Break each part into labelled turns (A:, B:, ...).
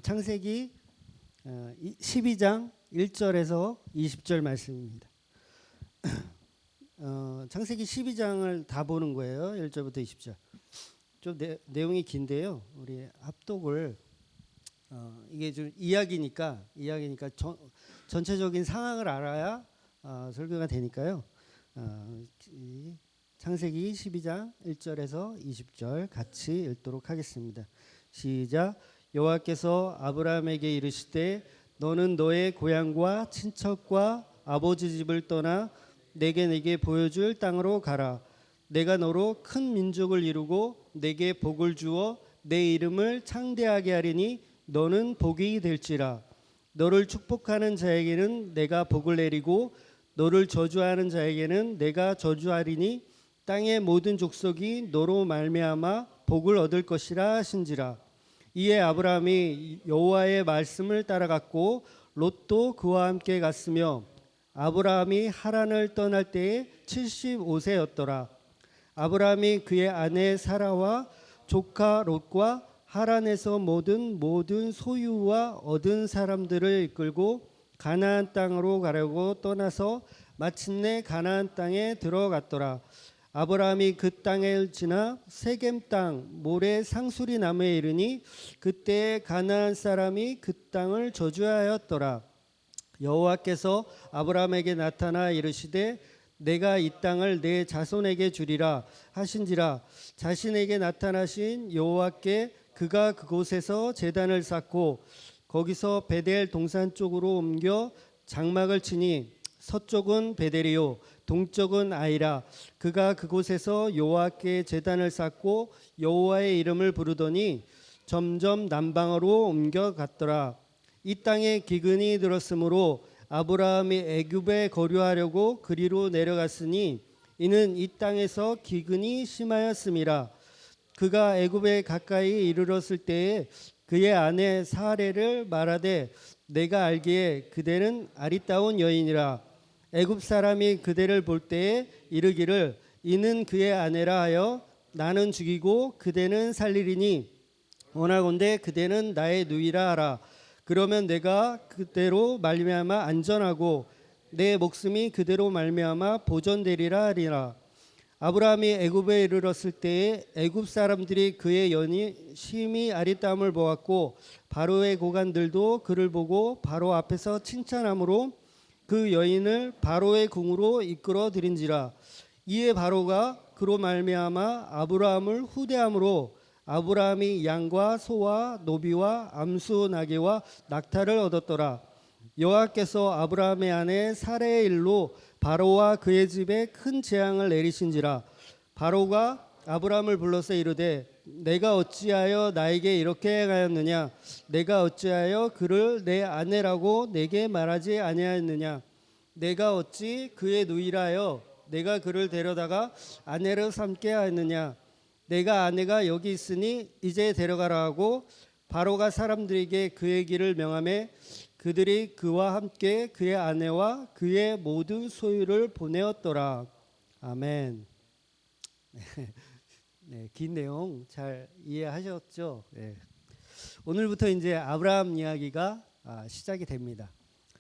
A: 창세기 12장 1절에서 20절 말씀입니다. 창세기 12장을 다 보는 거예요. 1절부터 20절. 좀 내용이 긴데요. 우리 합독을 이게 좀 이야기니까 전체적인 상황을 알아야 설교가 되니까요. 창세기 12장 1절에서 20절 같이 읽도록 하겠습니다. 시작. 여호와께서 아브라함에게 이르시되 너는 너의 고향과 친척과 아버지 집을 떠나 내게 보여줄 땅으로 가라. 내가 너로 큰 민족을 이루고 내게 복을 주어 내 이름을 창대하게 하리니 너는 복이 될지라. 너를 축복하는 자에게는 내가 복을 내리고 너를 저주하는 자에게는 내가 저주하리니 땅의 모든 족속이 너로 말미암아 복을 얻을 것이라 하신지라. 이에 아브라함이 여호와의 말씀을 따라갔고 롯도 그와 함께 갔으며 아브라함이 하란을 떠날 때에 75세였더라. 아브라함이 그의 아내 사라와 조카 롯과 하란에서 모든 소유와 얻은 사람들을 이끌고 가나안 땅으로 가려고 떠나서 마침내 가나안 땅에 들어갔더라. 아브라함이 그 땅을 지나 세겜 땅 모래 상수리 나무에 이르니 그때 가나안 사람이 그 땅을 저주하였더라. 여호와께서 아브라함에게 나타나 이르시되 내가 이 땅을 내 자손에게 주리라 하신지라. 자신에게 나타나신 여호와께 그가 그곳에서 제단을 쌓고 거기서 베델 동산 쪽으로 옮겨 장막을 치니 서쪽은 베델이요 동쪽은 아이라. 그가 그곳에서 여호와께 제단을 쌓고 여호와의 이름을 부르더니 점점 남방으로 옮겨갔더라. 이 땅에 기근이 들었으므로 아브라함이 애굽에 거류하려고 그리로 내려갔으니 이는 이 땅에서 기근이 심하였음이라. 그가 애굽에 가까이 이르렀을 때에 그의 아내 사레를 말하되 내가 알기에 그대는 아리따운 여인이라. 애굽 사람이 그대를 볼 때에 이르기를 이는 그의 아내라 하여 나는 죽이고 그대는 살리리니 원하건대 그대는 나의 누이라 하라. 그러면 내가 그대로 말미암아 안전하고 내 목숨이 그대로 말미암아 보존되리라 하리라. 아브라함이 애굽에 이르렀을 때에 애굽 사람들이 그의 연이 심히 아리따움을 보았고 바로의 고관들도 그를 보고 바로 앞에서 칭찬함으로 그 여인을 바로의 궁으로 이끌어 들인지라. 이에 바로가 그로 말미암아 아브라함을 후대함으로 아브라함이 양과 소와 노비와 암수 나귀와 낙타를 얻었더라. 여호와께서 아브라함의 아내 사레의 일로 바로와 그의 집에 큰 재앙을 내리신지라. 바로가 아브라함을 불러서 이르되 내가 어찌하여 나에게 이렇게 행하였느냐. 내가 어찌하여 그를 내 아내라고 내게 말하지 아니하였느냐. 내가 어찌 그의 누이라 하여 내가 그를 데려다가 아내로 삼게 하였느냐. 내가 아내가 여기 있으니 이제 데려가라 하고 바로가 사람들에게 그의 길을 명하매 그들이 그와 함께 그의 아내와 그의 모든 소유를 보내었더라. 아멘. 네, 긴 내용 잘 이해하셨죠? 네. 오늘부터 이제 아브라함 이야기가 시작이 됩니다.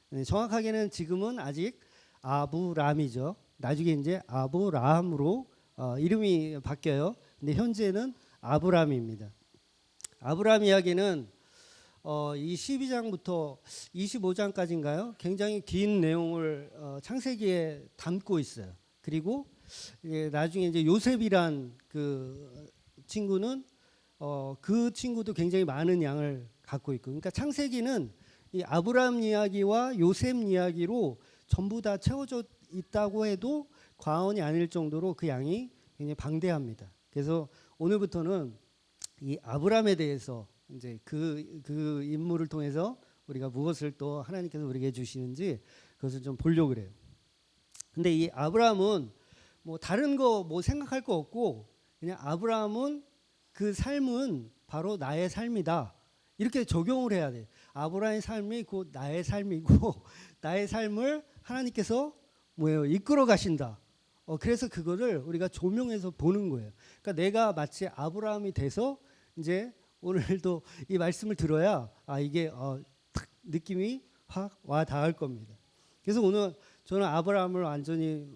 A: 네, 정확하게는 지금은 아직 아브람이죠. 나중에 이제 아브라함으로 이름이 바뀌어요. 근데 현재는 아브람입니다. 아브람 이야기는 이 12장부터 25장까지인가요? 굉장히 긴 내용을 창세기에 담고 있어요. 그리고 나중에 이제 요셉이란 그 친구는 그 친구도 굉장히 많은 양을 갖고 있고, 그러니까 창세기는 이 아브람 이야기와 요셉 이야기로 전부 다 채워져 있다고 해도 과언이 아닐 정도로 그 양이 굉장히 방대합니다. 그래서 오늘부터는 이 아브람에 대해서 이제 그 인물을 통해서 우리가 무엇을 또 하나님께서 우리에게 주시는지 그것을 좀 보려고 그래요. 근데 이 아브람은 뭐 다른 거 뭐 생각할 거 없고 그냥 아브람은 그 삶은 바로 나의 삶이다. 이렇게 적용을 해야 돼. 아브람의 삶이 곧 나의 삶이고 나의 삶을 하나님께서 뭐예요? 이끌어 가신다. 그래서 그거를 우리가 조명해서 보는 거예요. 그러니까 내가 마치 아브라함이 돼서 이제 오늘도 이 말씀을 들어야 이게 탁 느낌이 확 와 닿을 겁니다. 그래서 오늘 저는 아브라함을 완전히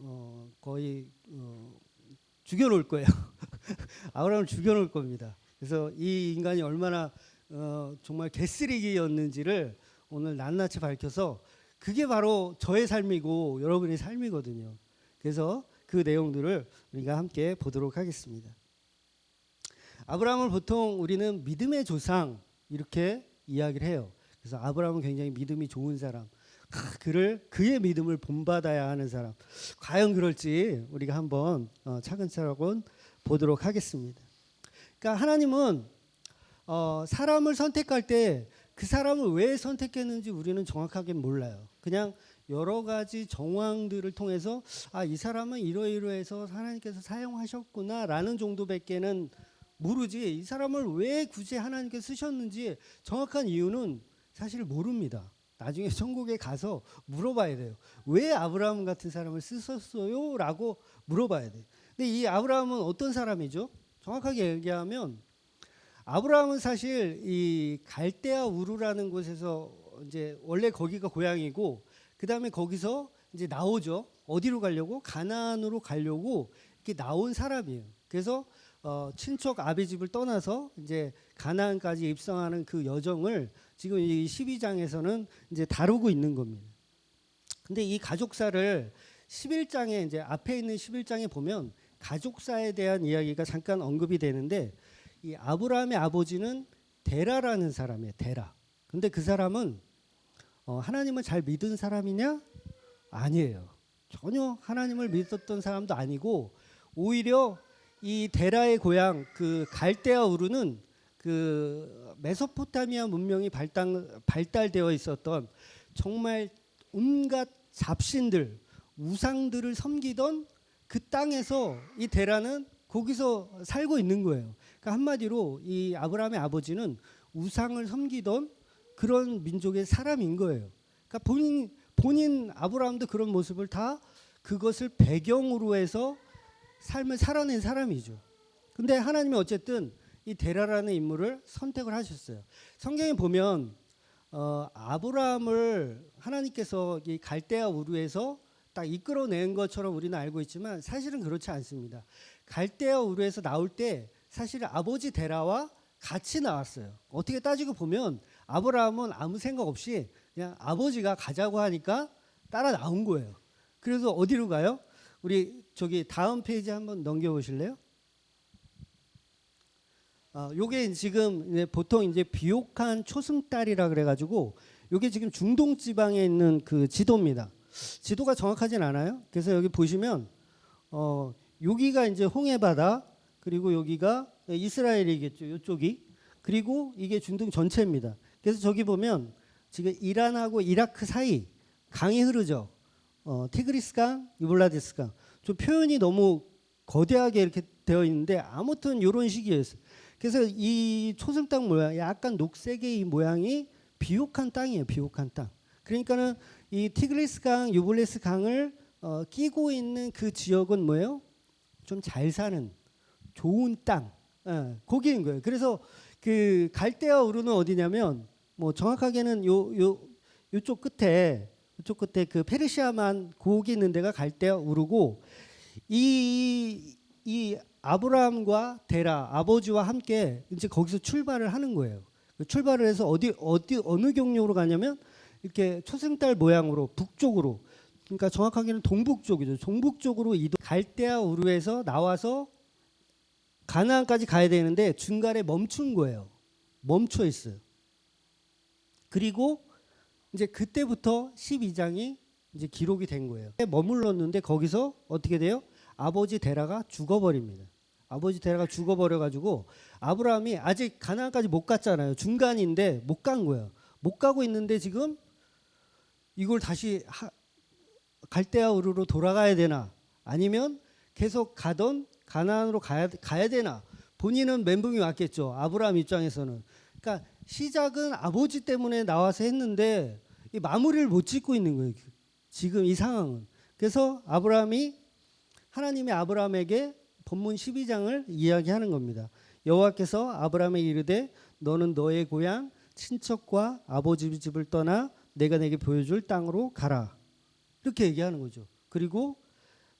A: 거의 죽여놓을 거예요. 아브라함을 죽여놓을 겁니다. 그래서 이 인간이 얼마나 정말 개쓰레기였는지를 오늘 낱낱이 밝혀서 그게 바로 저의 삶이고 여러분의 삶이거든요. 그래서 그 내용들을 우리가 함께 보도록 하겠습니다. 아브라함을 보통 우리는 믿음의 조상 이렇게 이야기를 해요. 그래서 아브라함은 굉장히 믿음이 좋은 사람, 그의 믿음을 본받아야 하는 사람. 과연 그럴지 우리가 한번 차근차근 보도록 하겠습니다. 그러니까 하나님은 사람을 선택할 때 그 사람을 왜 선택했는지 우리는 정확하게 몰라요. 그냥 여러 가지 정황들을 통해서 이 사람은 이러이러해서 하나님께서 사용하셨구나라는 정도밖에는 모르지, 이 사람을 왜 굳이 하나님께서 쓰셨는지 정확한 이유는 사실 모릅니다. 나중에 천국에 가서 물어봐야 돼요. 왜 아브라함 같은 사람을 쓰셨어요? 라고 물어봐야 돼요. 근데 이 아브라함은 어떤 사람이죠? 정확하게 얘기하면 아브라함은 사실 이 갈대아 우르라는 곳에서 이제 원래 거기가 고향이고, 그 다음에 거기서 이제 나오죠. 어디로 가려고? 가나안으로 가려고 이렇게 나온 사람이에요. 그래서 친척 아비 집을 떠나서 이제 가나안까지 입성하는 그 여정을 지금 이 12장에서는 이제 다루고 있는 겁니다. 근데 이 가족사를 11장에 이제 앞에 있는 11장에 보면 가족사에 대한 이야기가 잠깐 언급이 되는데, 이 아브라함의 아버지는 데라라는 사람이에요. 데라. 근데 그 사람은 하나님을 잘 믿은 사람이냐? 아니에요. 전혀 하나님을 믿었던 사람도 아니고, 오히려 이 데라의 고향 그 갈대아 우르는 그 메소포타미아 문명이 발달되어 있었던 정말 온갖 잡신들, 우상들을 섬기던 그 땅에서 이 데라는 거기서 살고 있는 거예요. 그러니까 한마디로 이 아브라함의 아버지는 우상을 섬기던 그런 민족의 사람인 거예요. 그러니까 본인 아브라함도 그런 모습을 다 그것을 배경으로 해서 삶을 살아낸 사람이죠. 근데 하나님이 어쨌든 이 데라라는 인물을 선택을 하셨어요. 성경에 보면 아브라함을 하나님께서 이 갈대아 우르에서 딱 이끌어낸 것처럼 우리는 알고 있지만 사실은 그렇지 않습니다. 갈대아 우르에서 나올 때 사실 아버지 데라와 같이 나왔어요. 어떻게 따지고 보면 아브라함은 아무 생각 없이 그냥 아버지가 가자고 하니까 따라 나온 거예요. 그래서 어디로 가요? 우리 저기 다음 페이지 한번 넘겨보실래요? 요게 지금 이제 보통 이제 비옥한 초승달이라 그래가지고 요게 지금 중동 지방에 있는 그 지도입니다. 지도가 정확하진 않아요. 그래서 여기 보시면 여기가 이제 홍해바다, 그리고 여기가 이스라엘이겠죠. 이쪽이. 그리고 이게 중동 전체입니다. 그래서 저기 보면 지금 이란하고 이라크 사이 강이 흐르죠. 티그리스강, 유블라디스강. 좀 표현이 너무 거대하게 이렇게 되어 있는데 아무튼 이런 식이었어요. 그래서 이 초승달 모양, 약간 녹색의 이 모양이 비옥한 땅이에요. 비옥한 땅. 그러니까는 이 티그리스강, 유블레스강을 끼고 있는 그 지역은 뭐예요? 좀 잘 사는 좋은 땅, 거기인 거예요. 그래서 그 갈대아 우르는 어디냐면 뭐 정확하게는 요쪽 끝에 그 페르시아만 거기 있는 데가 갈대아 우르고, 이 아브라함과 데라 아버지와 함께 이제 거기서 출발을 하는 거예요. 출발을 해서 어느 경로로 가냐면 이렇게 초승달 모양으로 북쪽으로, 그러니까 정확하게는 동북쪽이죠. 동북쪽으로 이동. 갈대아 우르에서 나와서 가나안까지 가야 되는데 중간에 멈춘 거예요. 멈춰 있어요. 그리고 이제 그때부터 12장이 이제 기록이 된 거예요. 머물렀는데 거기서 어떻게 돼요? 아버지 데라가 죽어버립니다. 아버지 데라가 죽어버려가지고 아브라함이 아직 가나안까지 못 갔잖아요. 중간인데 못 간 거예요. 못 가고 있는데 지금 이걸 다시 갈대아 우르로 돌아가야 되나, 아니면 계속 가던 가나안으로 가야 되나. 본인은 멘붕이 왔겠죠. 아브라함 입장에서는. 그러니까 시작은 아버지 때문에 나와서 했는데 이 마무리를 못 짓고 있는 거예요. 지금 이 상황은. 그래서 하나님이 아브라함에게 본문 12장을 이야기하는 겁니다. 여호와께서 아브라함에게 이르되 너는 너의 고향 친척과 아버지 집을 떠나 내가 내게 보여줄 땅으로 가라. 이렇게 얘기하는 거죠. 그리고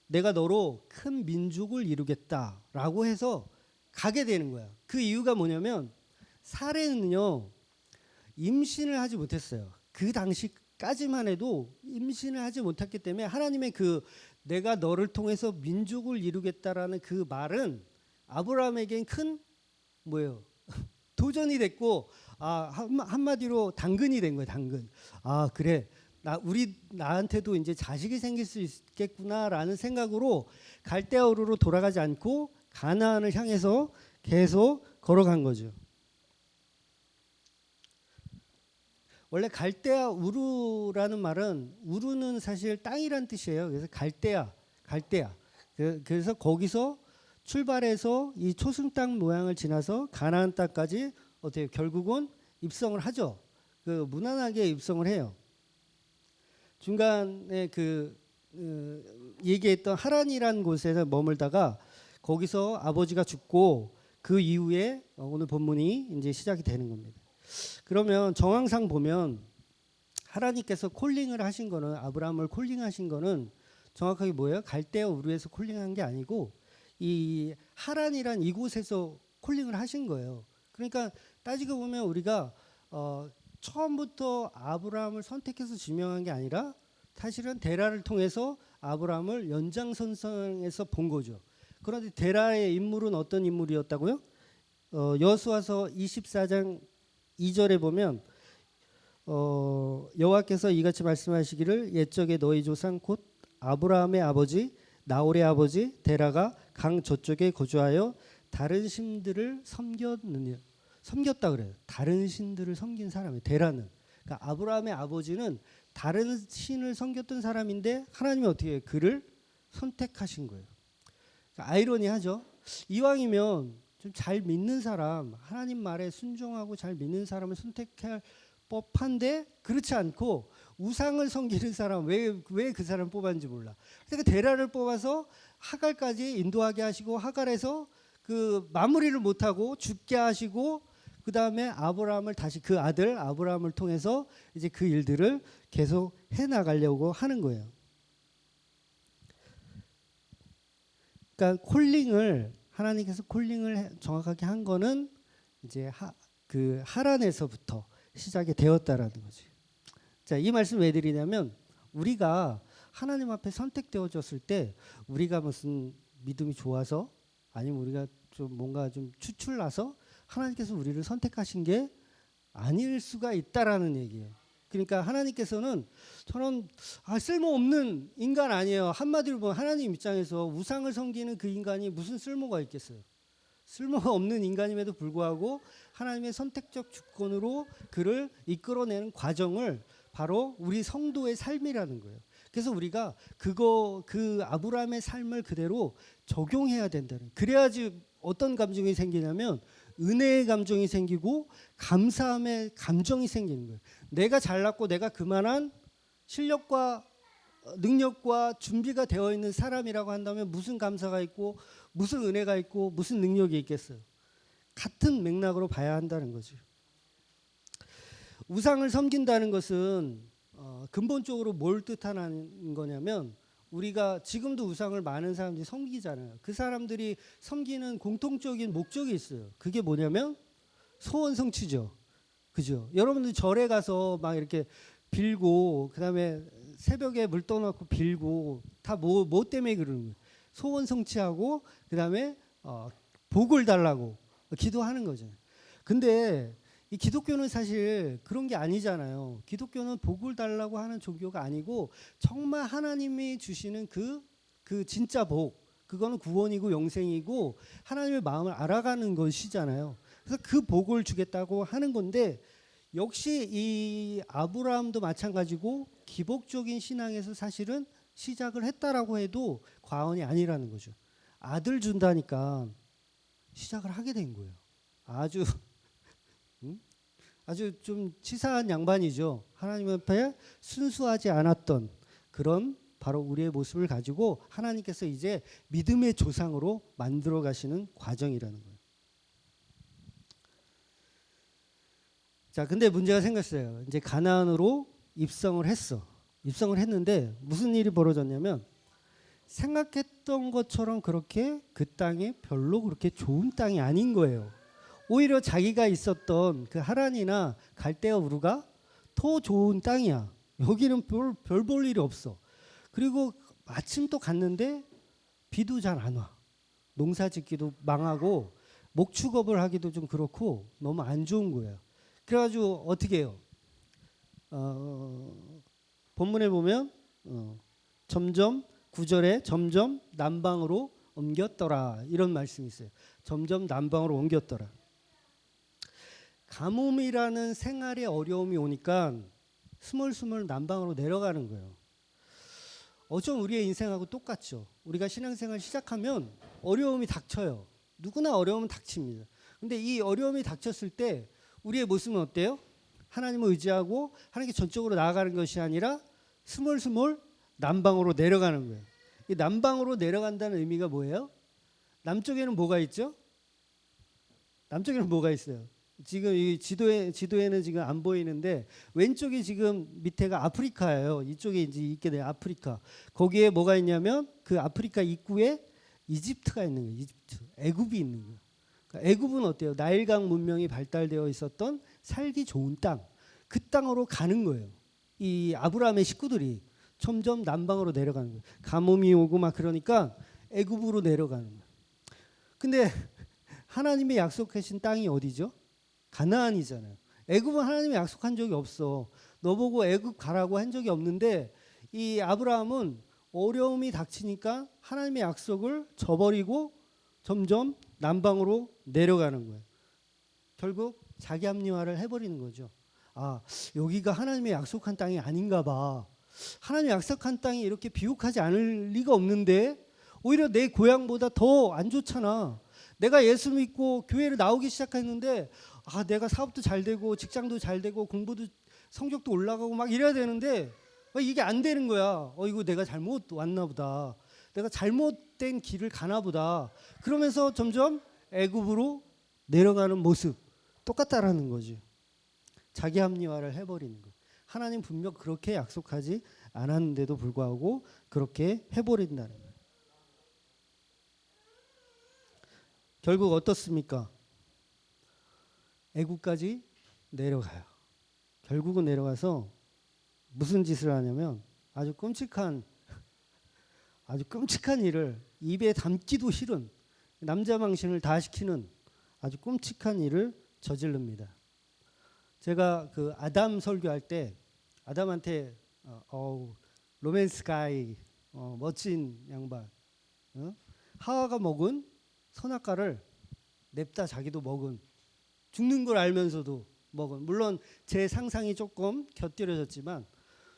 A: 내가 너로 큰 민족을 이루겠다라고 해서 가게 되는 거야. 그 이유가 뭐냐면 사례는요, 임신을 하지 못했어요. 그 당시까지만 해도 임신을 하지 못했기 때문에 하나님의 그 내가 너를 통해서 민족을 이루겠다라는 그 말은 아브라함에겐 큰 뭐예요? 도전이 됐고, 한마디로 당근이 된 거예요. 당근. 그래. 나한테도 이제 자식이 생길 수 있겠구나라는 생각으로 갈대아 우르로 돌아가지 않고 가나안을 향해서 계속 걸어간 거죠. 원래 갈대아 우르라는 말은 우르는 사실 땅이란 뜻이에요. 그래서 갈대아. 그래서 거기서 출발해서 이 초승 땅 모양을 지나서 가나안 땅까지 어떻게 결국은 입성을 하죠. 그 무난하게 입성을 해요. 중간에 얘기했던 하란이라는 곳에서 머물다가 거기서 아버지가 죽고 그 이후에 오늘 본문이 이제 시작이 되는 겁니다. 그러면 정황상 보면 하나님께서 콜링을 하신 거는 아브라함을 콜링하신 거는 정확하게 뭐예요? 갈대아 우르에서 콜링한 게 아니고 이 하란이란 이곳에서 콜링을 하신 거예요. 그러니까 따지고 보면 우리가 처음부터 아브라함을 선택해서 지명한 게 아니라 사실은 데라를 통해서 아브라함을 연장선상에서 본 거죠. 그런데 데라의 인물은 어떤 인물이었다고요? 여호수아서 24장 2절에 보면 여호와께서 이같이 말씀하시기를 옛적에 너희 조상 곧 아브라함의 아버지 나홀의 아버지 데라가 강 저쪽에 거주하여 다른 신들을 섬겼다 그래요. 다른 신들을 섬긴 사람이에요. 데라는. 그러니까 아브라함의 아버지는 다른 신을 섬겼던 사람인데 하나님이 어떻게 해요? 그를 선택하신 거예요. 그러니까 아이러니하죠. 이왕이면 좀 잘 믿는 사람, 하나님 말에 순종하고 잘 믿는 사람을 선택할 법한데 그렇지 않고 우상을 섬기는 사람 왜 그 사람 뽑았는지 몰라. 그러니까 데라를 뽑아서 하갈까지 인도하게 하시고 하갈에서 그 마무리를 못하고 죽게 하시고 그 다음에 아브라함을 다시 그 아들 아브라함을 통해서 이제 그 일들을 계속 해 나가려고 하는 거예요. 그러니까 하나님께서 콜링을 정확하게 한 거는 이제 그 하란에서부터 시작이 되었다라는 거지. 자, 이 말씀 왜 드리냐면 우리가 하나님 앞에 선택되어졌을 때 우리가 무슨 믿음이 좋아서 아니면 우리가 좀 뭔가 좀 추출나서 하나님께서 우리를 선택하신 게 아닐 수가 있다라는 얘기예요. 그러니까 하나님께서는 저는 쓸모없는 인간 아니에요. 한마디로 보면 하나님 입장에서 우상을 섬기는 그 인간이 무슨 쓸모가 있겠어요. 쓸모가 없는 인간임에도 불구하고 하나님의 선택적 주권으로 그를 이끌어내는 과정을 바로 우리 성도의 삶이라는 거예요. 그래서 우리가 그 아브라함의 삶을 그대로 적용해야 된다는. 그래야지 어떤 감정이 생기냐면 은혜의 감정이 생기고 감사함의 감정이 생기는 거예요. 내가 잘났고 내가 그만한 실력과 능력과 준비가 되어 있는 사람이라고 한다면 무슨 감사가 있고 무슨 은혜가 있고 무슨 능력이 있겠어요. 같은 맥락으로 봐야 한다는 거죠. 우상을 섬긴다는 것은 근본적으로 뭘 뜻하는 거냐면 우리가 지금도 우상을 많은 사람들이 섬기잖아요. 그 사람들이 섬기는 공통적인 목적이 있어요. 그게 뭐냐면 소원 성취죠. 그죠? 여러분들 절에 가서 막 이렇게 빌고 그다음에 새벽에 물 떠놓고 빌고 다 뭐 때문에 그러는 거예요. 소원 성취하고 그다음에 복을 달라고 기도하는 거죠. 근데 이 기독교는 사실 그런 게 아니잖아요. 기독교는 복을 달라고 하는 종교가 아니고 정말 하나님이 주시는 그 진짜 복, 그거는 구원이고 영생이고 하나님의 마음을 알아가는 것이잖아요. 그래서 그 복을 주겠다고 하는 건데 역시 이 아브라함도 마찬가지고 기복적인 신앙에서 사실은 시작을 했다라고 해도 과언이 아니라는 거죠. 아들 준다니까 시작을 하게 된 거예요. 아주 좀 치사한 양반이죠. 하나님 앞에 순수하지 않았던 그런 바로 우리의 모습을 가지고 하나님께서 이제 믿음의 조상으로 만들어 가시는 과정이라는 거예요. 자, 근데 문제가 생겼어요. 이제 가나안으로 입성을 했어. 입성을 했는데 무슨 일이 벌어졌냐면 생각했던 것처럼 그렇게 그 땅이 별로 그렇게 좋은 땅이 아닌 거예요. 오히려 자기가 있었던 그 하란이나 갈대아 우르가 더 좋은 땅이야. 여기는 별 볼 일이 없어. 그리고 마침 또 갔는데 비도 잘 안 와. 농사 짓기도 망하고 목축업을 하기도 좀 그렇고 너무 안 좋은 거예요. 그래가지고 어떻게 해요? 본문에 보면 점점 9절에 점점 남방으로 옮겼더라 이런 말씀이 있어요. 점점 남방으로 옮겼더라. 가뭄이라는 생활의 어려움이 오니까 스물스물 남방으로 내려가는 거예요. 어쩜 우리의 인생하고 똑같죠. 우리가 신앙생활 시작하면 어려움이 닥쳐요. 누구나 어려움은 닥칩니다. 근데 이 어려움이 닥쳤을 때 우리의 모습은 어때요? 하나님을 의지하고 하나님께 전적으로 나아가는 것이 아니라 스물스물 남방으로 내려가는 거예요. 이 남방으로 내려간다는 의미가 뭐예요? 남쪽에는 뭐가 있죠? 남쪽에는 뭐가 있어요? 지금 이 지도에는 지금 안 보이는데 왼쪽이 지금 밑에가 아프리카예요. 이쪽에 이제 있게 돼요. 아프리카. 거기에 뭐가 있냐면 그 아프리카 입구에 이집트가 있는 거예요. 이집트. 애굽이 있는 거예요. 그러니까 애굽은 어때요? 나일강 문명이 발달되어 있었던 살기 좋은 땅. 그 땅으로 가는 거예요. 이 아브라함의 식구들이 점점 남방으로 내려가는 거예요. 가뭄이 오고 막 그러니까 애굽으로 내려가는 거예요. 근데 하나님의 약속하신 땅이 어디죠? 가나안이잖아요. 애굽은 하나님이 약속한 적이 없어. 너보고 애굽 가라고 한 적이 없는데 이 아브라함은 어려움이 닥치니까 하나님의 약속을 저버리고 점점 남방으로 내려가는 거예요. 결국 자기 합리화를 해버리는 거죠. 아, 여기가 하나님의 약속한 땅이 아닌가 봐. 하나님의 약속한 땅이 이렇게 비옥하지 않을 리가 없는데 오히려 내 고향보다 더 안 좋잖아. 내가 예수 믿고 교회를 나오기 시작했는데 아, 내가 사업도 잘 되고 직장도 잘 되고 공부도 성적도 올라가고 막 이래야 되는데 이게 안 되는 거야. 이거 내가 잘못 왔나 보다. 내가 잘못된 길을 가나 보다. 그러면서 점점 애굽으로 내려가는 모습 똑같다라는 거지. 자기 합리화를 해버리는 거. 하나님 분명 그렇게 약속하지 않았는데도 불구하고 그렇게 해버린다는 거예요. 결국 어떻습니까? 애굽까지 내려가요. 결국은 내려가서 무슨 짓을 하냐면 아주 끔찍한 일을 입에 담기도 싫은 남자 망신을 다 시키는 아주 끔찍한 일을 저지릅니다. 제가 그 아담 설교할 때 아담한테 로맨스 가이 멋진 양반 하와가 먹은 선악과를 냅다 자기도 먹은 죽는 걸 알면서도 먹은 물론 제 상상이 조금 곁들여졌지만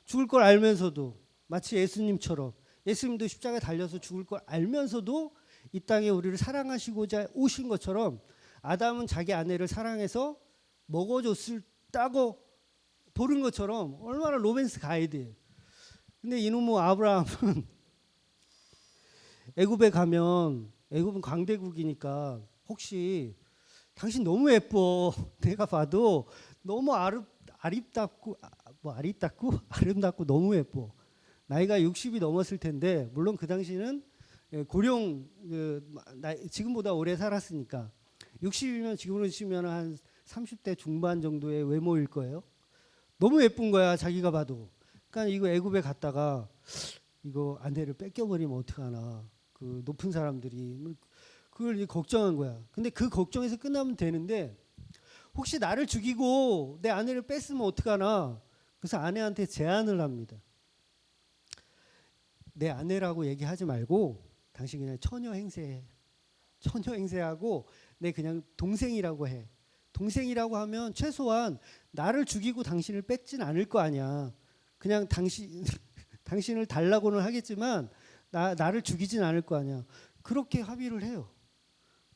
A: 죽을 걸 알면서도 마치 예수님처럼 예수님도 십자가에 달려서 죽을 걸 알면서도 이 땅에 우리를 사랑하시고자 오신 것처럼 아담은 자기 아내를 사랑해서 먹어줬다고 보는 것처럼 얼마나 로맨스 가이드예요. 근데 이놈의 아브라함은 애굽에 가면 애굽은 강대국이니까 혹시 당신 너무 예뻐. 내가 봐도 너무 아름답고 너무 예뻐. 나이가 60이 넘었을 텐데 물론 그 당시는 고령 지금보다 오래 살았으니까 60이면 지금으로 치면 한 30대 중반 정도의 외모일 거예요. 너무 예쁜 거야 자기가 봐도. 그러니까 이거 애굽에 갔다가 이거 아내를 뺏겨버리면 어떡하나. 그 높은 사람들이 그걸 걱정한 거야. 근데 그 걱정에서 끝나면 되는데 혹시 나를 죽이고 내 아내를 뺐으면 어떡하나. 그래서 아내한테 제안을 합니다. 내 아내라고 얘기하지 말고 당신 그냥 처녀 행세해. 처녀 행세하고 내 그냥 동생이라고 해. 동생이라고 하면 최소한 나를 죽이고 당신을 뺏진 않을 거 아니야. 그냥 당신을 달라고는 하겠지만 나를 죽이진 않을 거 아니야. 그렇게 합의를 해요.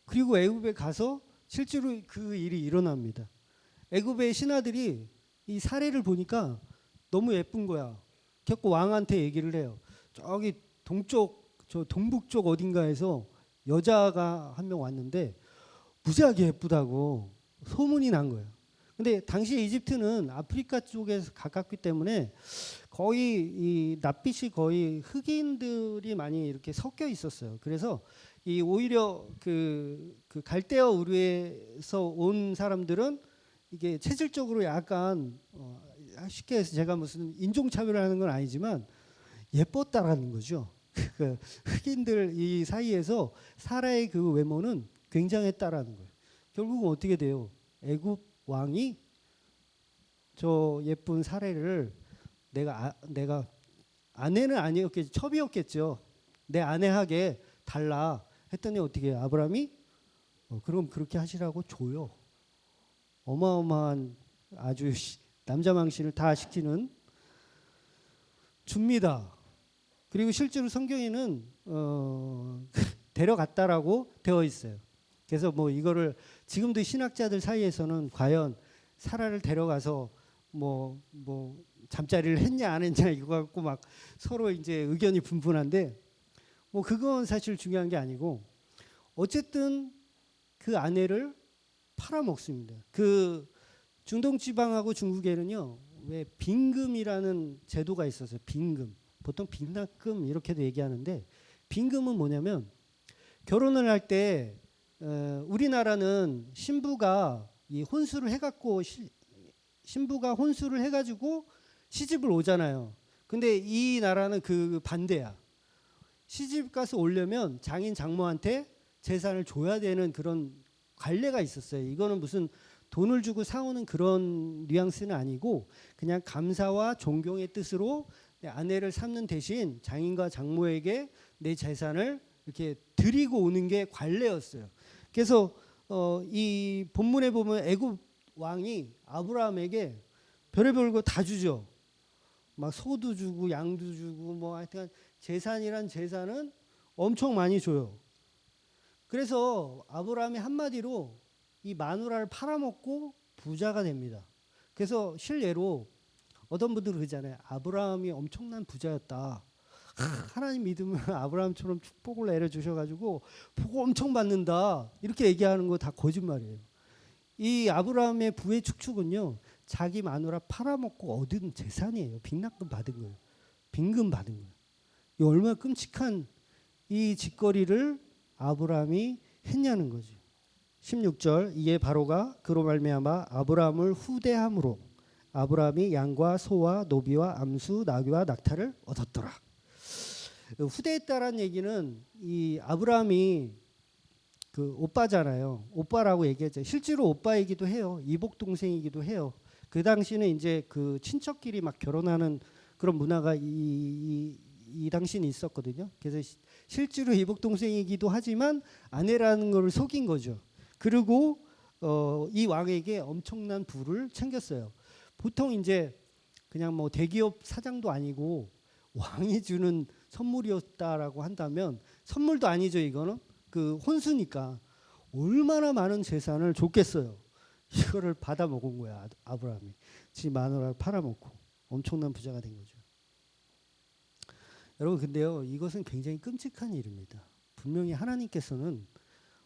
A: 그리고 애굽에 가서 실제로 그 일이 일어납니다. 애굽의 신하들이 이 사례를 보니까 너무 예쁜 거야. 결국 왕한테 얘기를 해요. 저기 동북쪽 어딘가에서 여자가 한 명 왔는데 무지하게 예쁘다고 소문이 난 거예요. 근데 당시 이집트는 아프리카 쪽에서 가깝기 때문에 거의 이 낯빛이 거의 흑인들이 많이 이렇게 섞여 있었어요. 그래서 이 오히려 그 갈대아 우르에서 온 사람들은 이게 체질적으로 약간 쉽게 해서 제가 무슨 인종차별을 하는 건 아니지만 예뻤다라는 거죠. 그 흑인들 이 사이에서 사라의 그 외모는 굉장했다라는 거예요. 결국은 어떻게 돼요? 애굽 왕이 저 예쁜 사례를 내가 아내는 아니었겠지, 첩이었겠죠. 내 아내에게 달라 했더니 어떻게 해요? 아브라함이 그럼 그렇게 하시라고 줘요. 어마어마한 아주 남자 망신을 다 시키는 줍니다. 그리고 실제로 성경에는 데려갔다라고 되어 있어요. 그래서 뭐 이거를 지금도 신학자들 사이에서는 과연 사라를 데려가서 뭐 잠자리를 했냐 안 했냐 이거 갖고 막 서로 이제 의견이 분분한데 뭐 그건 사실 중요한 게 아니고 어쨌든 그 아내를 팔아먹습니다. 그 중동 지방하고 중국에는요 왜 빈금이라는 제도가 있었어요. 빈금. 보통 빈납금 이렇게도 얘기하는데 빈금은 뭐냐면 결혼을 할 때 우리나라는 신부가 이 혼수를 해갖고 신부가 혼수를 해가지고 시집을 오잖아요. 근데 이 나라는 그 반대야. 시집 가서 오려면 장인 장모한테 재산을 줘야 되는 그런 관례가 있었어요. 이거는 무슨 돈을 주고 사오는 그런 뉘앙스는 아니고 그냥 감사와 존경의 뜻으로 내 아내를 삼는 대신 장인과 장모에게 내 재산을 이렇게 드리고 오는 게 관례였어요. 그래서 이 본문에 보면 애굽 왕이 아브라함에게 별의별 거 다 주죠. 막 소도 주고 양도 주고 뭐 하여튼 재산이란 재산은 엄청 많이 줘요. 그래서 아브라함이 한마디로 이 마누라를 팔아먹고 부자가 됩니다. 그래서 실례로 어떤 분들은 그러잖아요. 아브라함이 엄청난 부자였다. 하나님 믿으면 아브라함처럼 축복을 내려주셔가지고 복 엄청 받는다. 이렇게 얘기하는 거 다 거짓말이에요. 이 아브라함의 부의 축축은요. 자기 마누라 팔아먹고 얻은 재산이에요. 빈납금 받은 거예요. 빈금 받은 거예요. 이 얼마나 끔찍한 이 짓거리를 아브라함이 했냐는 거죠. 16절 이에 바로가 그로 말미암아 아브라함을 후대함으로 아브라함이 양과 소와 노비와 암수 나귀와 낙타를 얻었더라. 후대했다라는 얘기는 이 아브라함이 그 오빠잖아요. 오빠라고 얘기했죠. 실제로 오빠이기도 해요. 이복 동생이기도 해요. 그 당시는 이제 그 친척끼리 막 결혼하는 그런 문화가 이 당시는 있었거든요. 그래서 실제로 이복 동생이기도 하지만 아내라는 걸 속인 거죠. 그리고 이 왕에게 엄청난 부를 챙겼어요. 보통 이제 그냥 뭐 대기업 사장도 아니고 왕이 주는 선물이었다라고 한다면 선물도 아니죠. 이거는 그 혼수니까 얼마나 많은 재산을 줬겠어요. 이거를 받아 먹은 거야. 아브라함이 지 마누라를 팔아먹고 엄청난 부자가 된 거죠. 여러분 근데요 이것은 굉장히 끔찍한 일입니다. 분명히 하나님께서는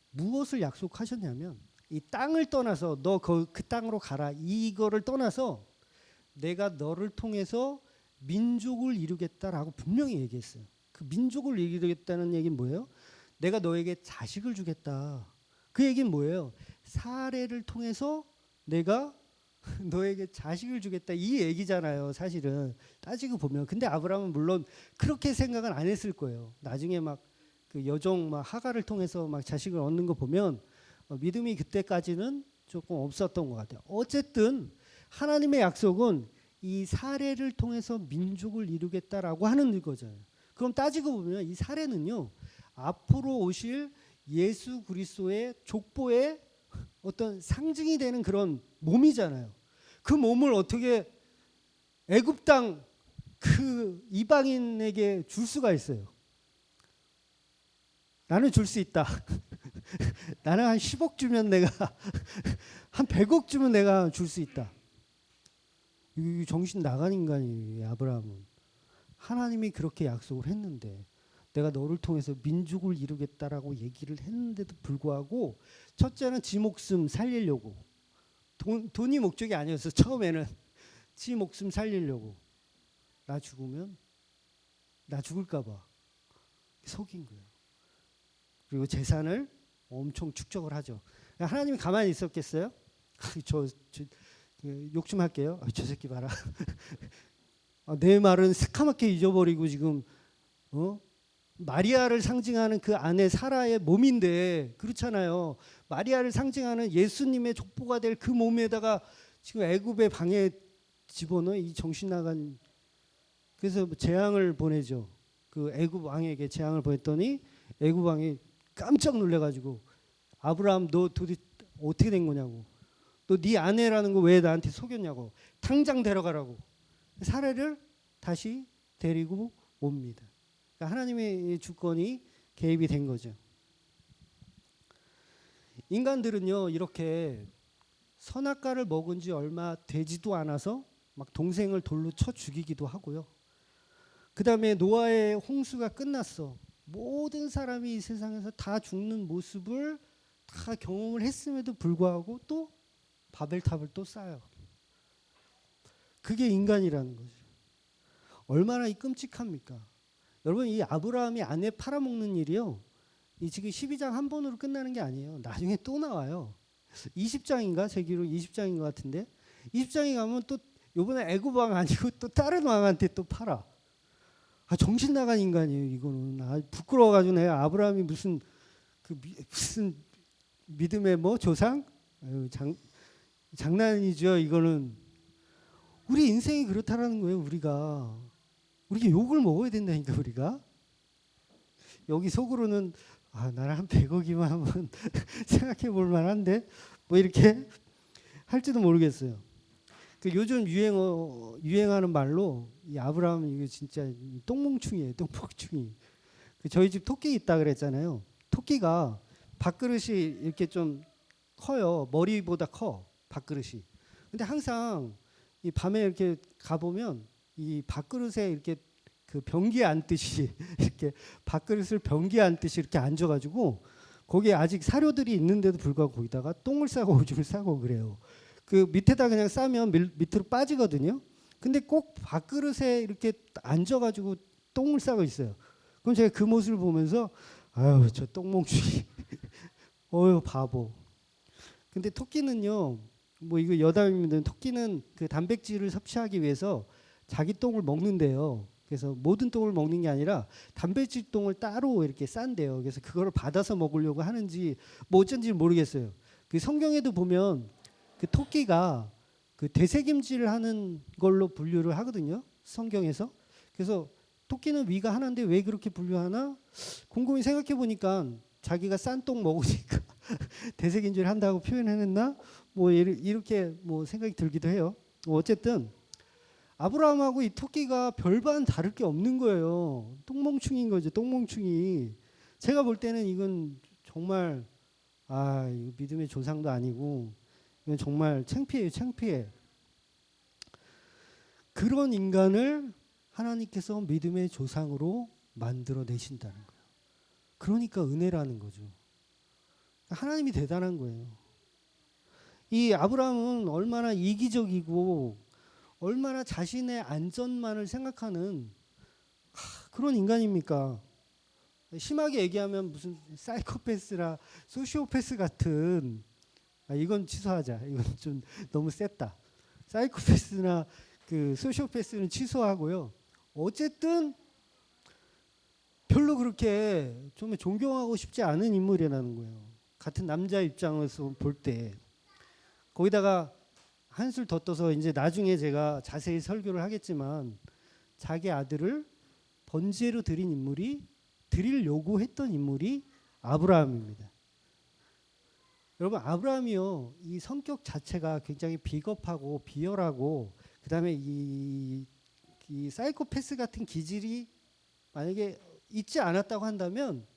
A: 무엇을 약속하셨냐면 이 땅을 떠나서 너 그 땅으로 가라 이거를 떠나서 내가 너를 통해서 민족을 이루겠다라고 분명히 얘기했어요. 그 민족을 이루겠다는 얘기는 뭐예요? 내가 너에게 자식을 주겠다. 그 얘기는 뭐예요? 사례를 통해서 내가 너에게 자식을 주겠다 이 얘기잖아요. 사실은 따지고 보면. 근데 아브라함은 물론 그렇게 생각은 안 했을 거예요. 나중에 막 그 여종 막 하가를 통해서 막 자식을 얻는 거 보면 믿음이 그때까지는 조금 없었던 것 같아요. 어쨌든 하나님의 약속은 이 사례를 통해서 민족을 이루겠다라고 하는 거잖아요. 그럼 따지고 보면 이 사례는요 앞으로 오실 예수 그리스도의 족보의 어떤 상징이 되는 그런 몸이잖아요. 그 몸을 어떻게 애굽 땅 그 이방인에게 줄 수가 있어요? 나는 줄 수 있다. 나는 한 10억 주면 내가 한 100억 주면 내가 줄 수 있다. 이 정신 나간 인간이에요. 아브라함은. 하나님이 그렇게 약속을 했는데 내가 너를 통해서 민족을 이루겠다라고 얘기를 했는데도 불구하고 첫째는 지 목숨 살리려고 돈이 목적이 아니었어. 처음에는 지 목숨 살리려고. 나 죽으면 나 죽을까 봐 속인 거예요. 그리고 재산을 엄청 축적을 하죠. 하나님이 가만히 있었겠어요? 욕 좀 할게요. 저 새끼 봐라. 내 말은 새카맣게 잊어버리고 지금 마리아를 상징하는 그 아내 사라의 몸인데 그렇잖아요. 마리아를 상징하는 예수님의 족보가 될 그 몸에다가 지금 애굽의 방에 집어넣어 이 정신 나간. 그래서 재앙을 보내죠. 그 애굽 왕에게 재앙을 보냈더니 애굽 왕이 깜짝 놀래가지고 아브라함 너 도대체 어떻게 된 거냐고. 너 네 아내라는 거 왜 나한테 속였냐고. 당장 데려가라고. 사례를 다시 데리고 옵니다. 그러니까 하나님의 주권이 개입이 된 거죠. 인간들은요 이렇게 선악과를 먹은 지 얼마 되지도 않아서 막 동생을 돌로 쳐 죽이기도 하고요. 그 다음에 노아의 홍수가 끝났어. 모든 사람이 이 세상에서 다 죽는 모습을 다 경험을 했음에도 불구하고 또 바벨탑을 또 쌓아요. 그게 인간이라는 거죠. 얼마나 끔찍합니까? 여러분 이 아브라함이 아내 팔아먹는 일이요. 이 지금 12장 한 번으로 끝나는 게 아니에요. 나중에 또 나와요. 20장인가? 제 기록 20장인 것 같은데 20장에 가면 또 이번에 애굽 왕 아니고 또 다른 왕한테 또 팔아. 정신 나간 인간이에요. 이거는 부끄러워가지고 내가 아브라함이 무슨 믿음의 조상? 장난이죠. 이거는 우리 인생이 그렇다라는 거예요. 우리가 욕을 먹어야 된다니까 우리가. 여기 속으로는 나는 한 100억이면 한번 생각해 볼 만한데 이렇게 할지도 모르겠어요. 요즘 유행하는 말로 이 아브라함 이거 진짜 똥멍충이에요. 똥멍충이. 저희 집 토끼 있다 그랬잖아요. 토끼가 밥그릇이 이렇게 좀 커요. 머리보다 커 밥그릇이. 근데 항상 이 밤에 이렇게 가보면 이 밥그릇에 이렇게 그 변기에 앉듯이 이렇게 밥그릇을 변기에 앉듯이 이렇게 앉아가지고 거기에 아직 사료들이 있는데도 불구하고 거기다가 똥을 싸고 오줌을 싸고 그래요. 그 밑에다 그냥 싸면 밑으로 빠지거든요. 근데 꼭 밥그릇에 이렇게 앉아가지고 똥을 싸고 있어요. 그럼 제가 그 모습을 보면서 아유 저 똥멍충이 어휴 바보. 근데 토끼는요 이거 여담입니다. 토끼는 그 단백질을 섭취하기 위해서 자기 똥을 먹는데요. 그래서 모든 똥을 먹는 게 아니라 단백질 똥을 따로 이렇게 싼대요. 그래서 그거를 받아서 먹으려고 하는지 어쩐지 모르겠어요. 그 성경에도 보면 그 토끼가 그 되새김질을 하는 걸로 분류를 하거든요. 성경에서. 그래서 토끼는 위가 하나인데 왜 그렇게 분류하나? 곰곰이 생각해 보니까 자기가 싼 똥 먹으니까 되새김질 한다고 표현해냈나? 이렇게 생각이 들기도 해요. 어쨌든 아브라함하고 이 토끼가 별반 다를 게 없는 거예요. 똥멍충인 거죠. 똥멍충이. 제가 볼 때는 이건 정말 이거 믿음의 조상도 아니고 이건 정말 창피해요. 창피해. 그런 인간을 하나님께서 믿음의 조상으로 만들어내신다는 거예요. 그러니까 은혜라는 거죠. 하나님이 대단한 거예요. 이 아브라함은 얼마나 이기적이고 얼마나 자신의 안전만을 생각하는 그런 인간입니까? 심하게 얘기하면 무슨 사이코패스라 소시오패스 같은 이건 취소하자. 이건 좀 너무 셌다. 사이코패스나 그 소시오패스는 취소하고요. 어쨌든 별로 그렇게 좀 존경하고 싶지 않은 인물이라는 거예요. 같은 남자 입장에서 볼 때. 거기다가 한술 더 떠서 이제 나중에 제가 자세히 설교를 하겠지만 자기 아들을 번제로 드리려고 했던 인물이 아브라함입니다. 여러분 아브라함이요 이 성격 자체가 굉장히 비겁하고 비열하고 그다음에 이 사이코패스 같은 기질이 만약에 있지 않았다고 한다면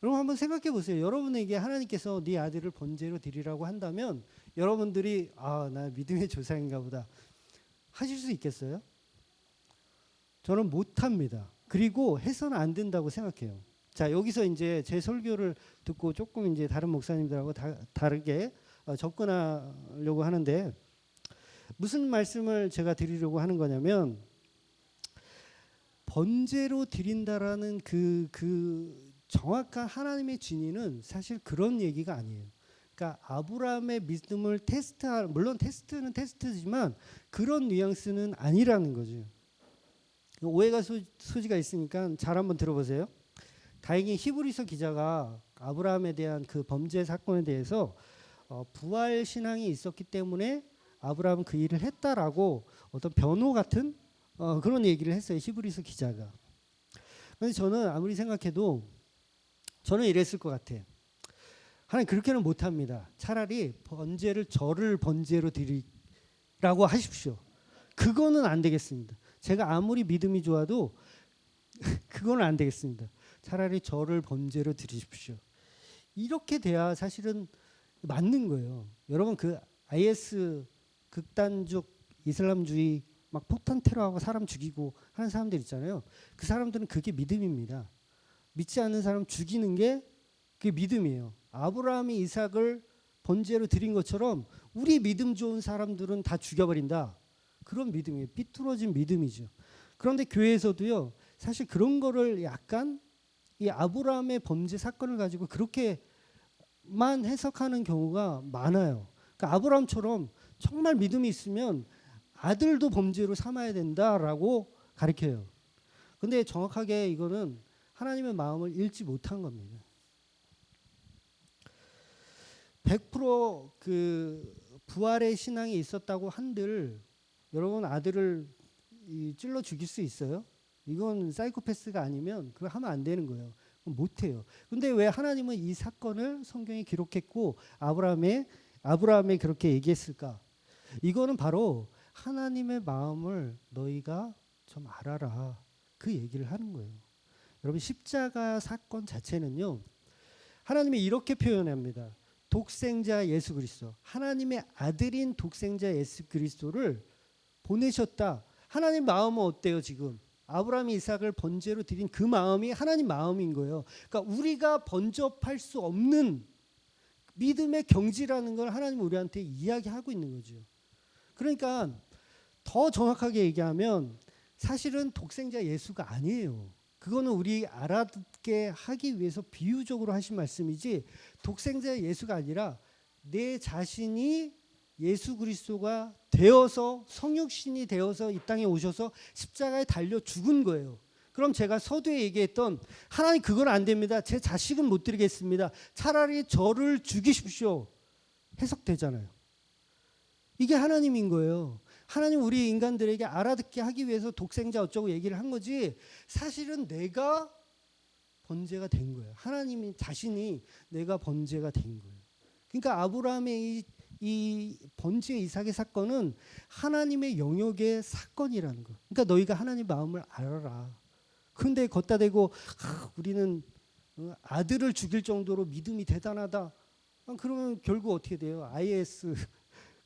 A: 여러분 한번 생각해 보세요. 여러분에게 하나님께서 네 아들을 번제로 드리라고 한다면 여러분들이 나 믿음의 조상인가 보다 하실 수 있겠어요? 저는 못합니다. 그리고 해서는 안 된다고 생각해요. 자 여기서 이제 제 설교를 듣고 조금 이제 다른 목사님들하고 다르게 접근하려고 하는데 무슨 말씀을 제가 드리려고 하는 거냐면 번제로 드린다라는 그 정확한 하나님의 진의는 사실 그런 얘기가 아니에요. 그러니까 아브라함의 믿음을 테스트할, 물론 테스트는 테스트지만 그런 뉘앙스는 아니라는 거죠. 오해가 소지가 있으니까 잘 한번 들어보세요. 다행히 히브리서 기자가 아브라함에 대한 그 범죄 사건에 대해서 부활 신앙이 있었기 때문에 아브라함은 그 일을 했다라고 어떤 변호 같은 그런 얘기를 했어요. 히브리서 기자가. 그런데 저는 아무리 생각해도 저는 이랬을 것 같아요. 하나님 그렇게는 못합니다. 차라리 번제를 저를 번제로 드리라고 하십시오. 그거는 안 되겠습니다. 제가 아무리 믿음이 좋아도 그거는 안 되겠습니다. 차라리 저를 번제로 드리십시오. 이렇게 돼야 사실은 맞는 거예요. 여러분 그 IS 극단적 이슬람주의 막 폭탄 테러하고 사람 죽이고 하는 사람들 있잖아요. 그 사람들은 그게 믿음입니다. 믿지 않는 사람 죽이는 게 그게 믿음이에요. 아브라함이 이삭을 번제로 드린 것처럼 우리 믿음 좋은 사람들은 다 죽여버린다. 그런 믿음이에요. 삐뚤어진 믿음이죠. 그런데 교회에서도요. 사실 그런 거를 약간 이 아브라함의 범죄 사건을 가지고 그렇게만 해석하는 경우가 많아요. 그러니까 아브라함처럼 정말 믿음이 있으면 아들도 범죄로 삼아야 된다라고 가르쳐요. 근데 정확하게 이거는 하나님의 마음을 읽지 못한 겁니다. 100% 부활의 신앙이 있었다고 한들 여러분 아들을 찔러 죽일 수 있어요? 이건 사이코패스가 아니면 그거 하면 안 되는 거예요. 못해요. 근데 왜 하나님은 이 사건을 성경에 기록했고 아브라함에 그렇게 얘기했을까? 이거는 바로 하나님의 마음을 너희가 좀 알아라. 그 얘기를 하는 거예요. 여러분 십자가 사건 자체는요. 하나님이 이렇게 표현합니다. 독생자 예수 그리스도, 하나님의 아들인 독생자 예수 그리스도를 보내셨다. 하나님 마음은 어때요 지금? 아브라함이 이삭을 번제로 드린 그 마음이 하나님 마음인 거예요. 그러니까 우리가 번접할 수 없는 믿음의 경지라는 걸 하나님 우리한테 이야기하고 있는 거죠. 그러니까 더 정확하게 얘기하면 사실은 독생자 예수가 아니에요. 그거는 우리 알아듣게 하기 위해서 비유적으로 하신 말씀이지 독생자 예수가 아니라 내 자신이 예수 그리스도가 되어서 성육신이 되어서 이 땅에 오셔서 십자가에 달려 죽은 거예요. 그럼 제가 서두에 얘기했던 하나님 그건 안 됩니다. 제 자식은 못 드리겠습니다. 차라리 저를 죽이십시오. 해석되잖아요. 이게 하나님인 거예요. 하나님 우리 인간들에게 알아듣게 하기 위해서 독생자 어쩌고 얘기를 한 거지 사실은 내가 번제가 된 거예요. 하나님이 자신이 내가 번제가 된 거예요. 그러니까 아브라함의 이 번제 이삭의 사건은 하나님의 영역의 사건이라는 거. 그러니까 너희가 하나님 마음을 알아라. 그런데 걷다 대고 우리는 아들을 죽일 정도로 믿음이 대단하다. 그러면 결국 어떻게 돼요? IS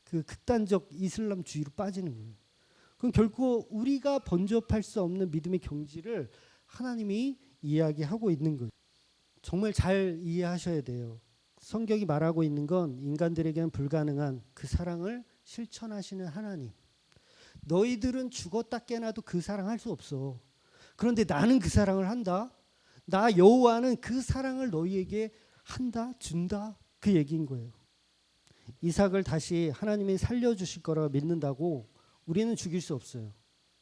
A: 그 극단적 이슬람주의로 빠지는 거예요. 그럼 결국 우리가 번접할 수 없는 믿음의 경지를 하나님이 이야기하고 있는 거예요. 정말 잘 이해하셔야 돼요. 성경이 말하고 있는 건 인간들에게는 불가능한 그 사랑을 실천하시는 하나님. 너희들은 죽었다 깨나도 그 사랑할 수 없어. 그런데 나는 그 사랑을 한다. 나 여호와는 그 사랑을 너희에게 한다, 준다. 그 얘기인 거예요. 이삭을 다시 하나님이 살려주실 거라 믿는다고 우리는 죽일 수 없어요.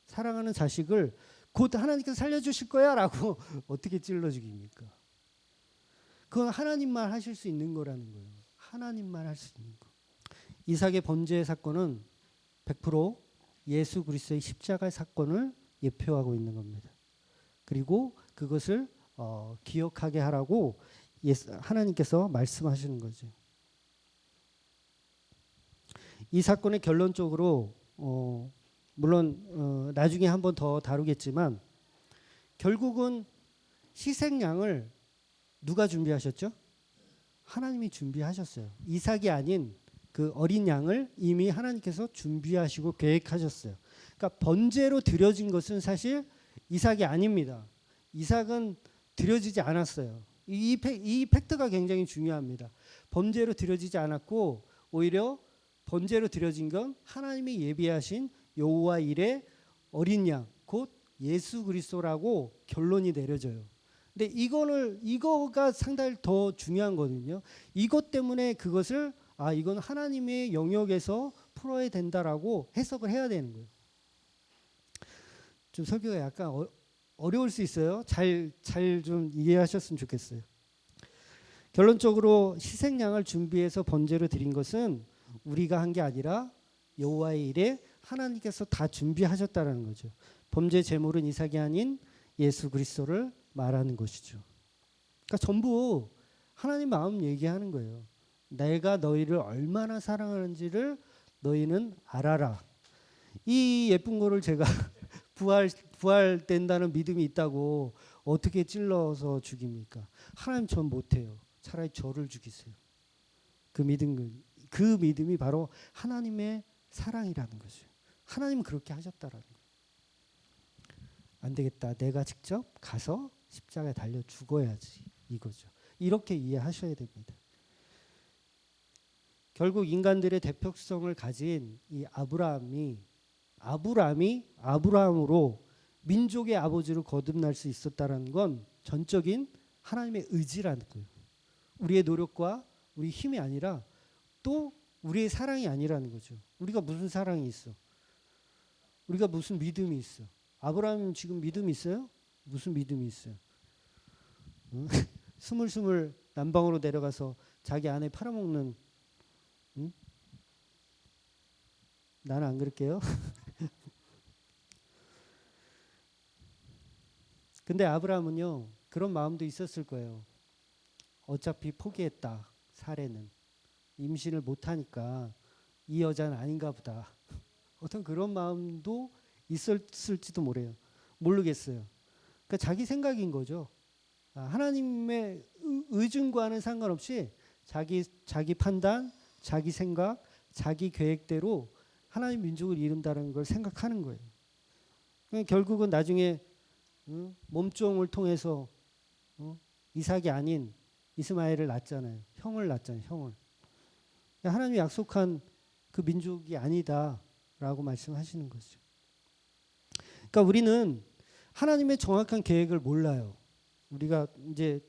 A: 사랑하는 자식을 곧 하나님께서 살려주실 거야 라고 어떻게 찔러 죽입니까? 그건 하나님만 하실 수 있는 거라는 거예요. 하나님만 할 수 있는 거. 이삭의 번제 사건은 100% 예수 그리스도의 십자가의 사건을 예표하고 있는 겁니다. 그리고 그것을 기억하게 하라고 하나님께서 말씀하시는 거죠. 이 사건의 결론적으로 물론 나중에 한 번 더 다루겠지만 결국은 희생양을 누가 준비하셨죠? 하나님이 준비하셨어요. 이삭이 아닌 그 어린 양을 이미 하나님께서 준비하시고 계획하셨어요. 그러니까 번제로 드려진 것은 사실 이삭이 아닙니다. 이삭은 드려지지 않았어요. 이 팩트가 굉장히 중요합니다. 번제로 드려지지 않았고 오히려 번제로 드려진 건 하나님이 예비하신 여호와 일의 어린 양, 곧 예수 그리스도라고 결론이 내려져요. 근데 이거가 상당히 더 중요한 거거든요. 이것 때문에 그것을 이건 하나님의 영역에서 풀어야 된다라고 해석을 해야 되는 거예요. 좀 설교가 약간 어려울 수 있어요. 잘 좀 이해하셨으면 좋겠어요. 결론적으로 희생양을 준비해서 번제로 드린 것은 우리가 한 게 아니라 여호와의 일에 하나님께서 다 준비하셨다라는 거죠. 범죄 제물은 이삭이 아닌 예수 그리스도를 말하는 것이죠. 그러니까 전부 하나님 마음 얘기하는 거예요. 내가 너희를 얼마나 사랑하는지를 너희는 알아라. 이 예쁜 거를 제가 부활된다는 믿음이 있다고 어떻게 찔러서 죽입니까? 하나님 전 못해요. 차라리 저를 죽이세요. 그 믿음이 바로 하나님의 사랑이라는 거죠. 하나님은 그렇게 하셨다라는 거예요. 안 되겠다. 내가 직접 가서 십자가에 달려 죽어야지. 이거죠. 이렇게 이해하셔야 됩니다. 결국 인간들의 대표성을 가진 이 아브라함으로 민족의 아버지로 거듭날 수 있었다는 건 전적인 하나님의 의지라는 거예요. 우리의 노력과 우리 힘이 아니라 또 우리의 사랑이 아니라는 거죠. 우리가 무슨 사랑이 있어? 우리가 무슨 믿음이 있어? 아브라함 지금 믿음이 있어요? 무슨 믿음이 있어요? 스물스물 남방으로 내려가서 자기 아내 팔아먹는, 나는 안 그럴게요. 근데 아브라함은요, 그런 마음도 있었을 거예요. 어차피 포기했다. 사례는 임신을 못하니까 이 여자는 아닌가 보다. 어떤 그런 마음도 있었을지도 모르겠어요. 그러니까 자기 생각인 거죠. 하나님의 의중과는 상관없이 자기 판단, 자기 생각, 자기 계획대로 하나님 민족을 이룬다는 걸 생각하는 거예요. 그러니까 결국은 나중에 몸종을 통해서 이삭이 아닌 이스마엘을 낳잖아요. 형을 낳잖아요. 형을. 하나님이 약속한 그 민족이 아니다라고 말씀하시는 거죠. 그러니까 우리는 하나님의 정확한 계획을 몰라요. 우리가 이제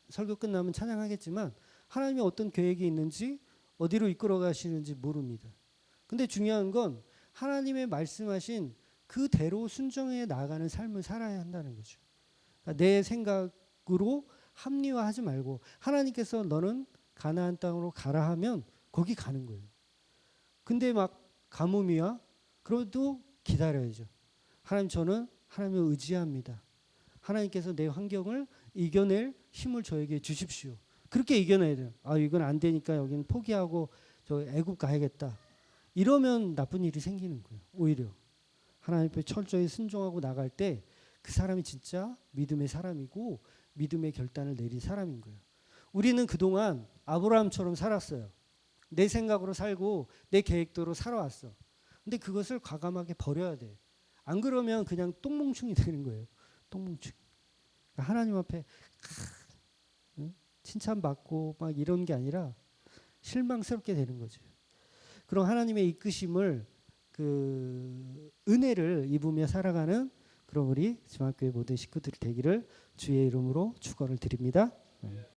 A: 설교 끝나면 찬양하겠지만 하나님이 어떤 계획이 있는지 어디로 이끌어 가시는지 모릅니다. 근데 중요한 건 하나님의 말씀하신 그대로 순종해 나가는 삶을 살아야 한다는 거죠. 그러니까 내 생각으로 합리화하지 말고 하나님께서 너는 가나안 땅으로 가라 하면 거기 가는 거예요. 근데 막 가뭄이야? 그래도 기다려야죠. 하나님 저는 하나님을 의지합니다. 하나님께서 내 환경을 이겨낼 힘을 저에게 주십시오. 그렇게 이겨내야 돼요. 이건 안 되니까 여기는 포기하고 저 애굽 가야겠다. 이러면 나쁜 일이 생기는 거예요. 오히려 하나님 앞에 철저히 순종하고 나갈 때 그 사람이 진짜 믿음의 사람이고 믿음의 결단을 내린 사람인 거예요. 우리는 그동안 아브라함처럼 살았어요. 내 생각으로 살고 내 계획대로 살아왔어. 근데 그것을 과감하게 버려야 돼. 안 그러면 그냥 똥멍충이 되는 거예요. 똥멍충. 하나님 앞에 칭찬받고 막 이런 게 아니라 실망스럽게 되는 거죠. 그럼 하나님의 이끄심을 은혜를 입으며 살아가는 그런 우리 지막교회 모든 식구들이 되기를 주의 이름으로 축원을 드립니다.